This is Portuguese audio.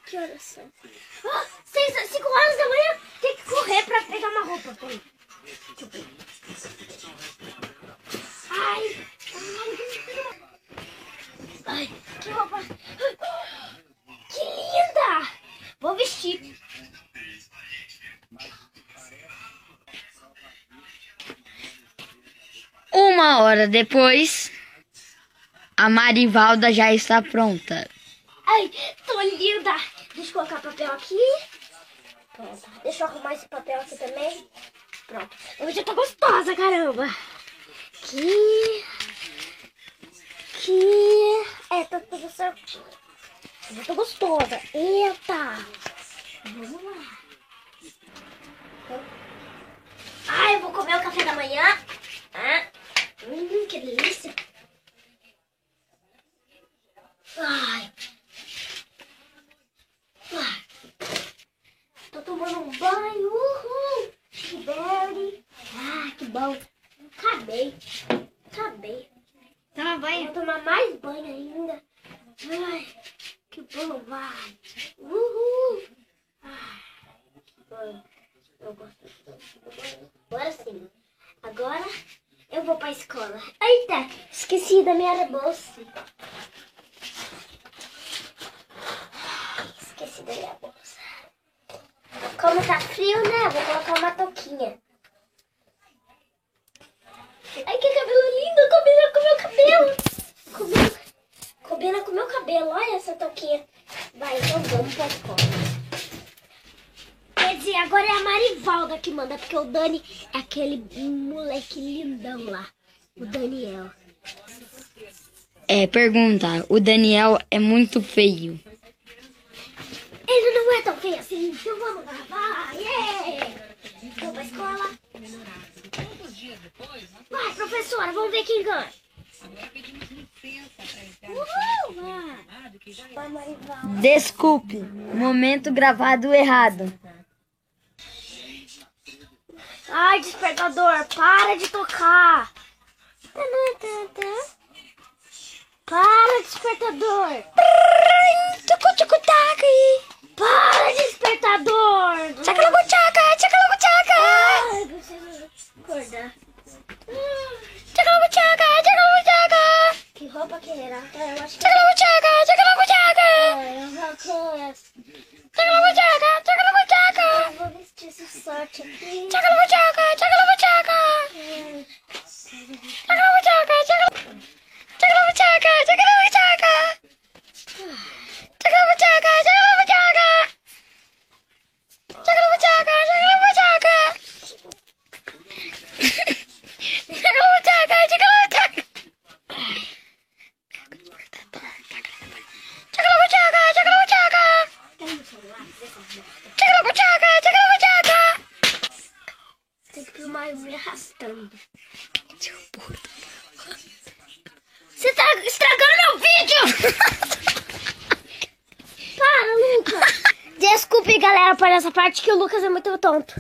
Que horas são? 5 horas da manhã. Tem que correr pra pegar uma roupa. Peraí. Deixa eu pegar. Ai. Ai, que roupa. Que linda. Vou vestir. Uma hora depois, a Marivalda já está pronta. Ai, tô linda. Deixa eu colocar papel aqui. Pronto. Deixa eu arrumar esse papel aqui também. Pronto. Hoje eu tô gostosa, caramba. Tá tudo certinho. Eu tô gostosa. Eita. Vamos lá. Ai, eu vou comer o café da manhã. Que delícia. Ai. Tô tomando um banho. Uhul. Berry. Que bom. Acabei. Toma banho. Vou tomar mais banho ainda. Ai, que bom, vai. Uhul. Ai, que bom. Eu gosto do banho. Agora sim. Agora eu vou pra escola. Eita, esqueci da minha bolsa. Como tá frio, né? Vou colocar uma touquinha. Ai, que cabelo lindo! Combina com o meu cabelo! Combina com o meu cabelo. Olha essa touquinha. Vai, então vamos pra escola. Quer dizer, agora é a Marivalda que manda, porque o Dani é aquele moleque lindão lá. O Daniel. Pergunta. O Daniel é muito feio. Ele não é tão feio assim, então vamos gravar. Yeah! Vou pra escola. Vai, professora, vamos ver quem ganha. Vai, Marivalda. Desculpe, momento gravado errado. Ai, despertador, para de tocar. Para, despertador. Para, despertador. Ai, preciso acordar. Que roupa que era? Eu acho que eu vou vestir esse short aqui. Tem que filmar eu me arrastando. Você tá estragando meu vídeo! Para, Lucas! Desculpe, galera, por essa parte que o Lucas é muito tonto.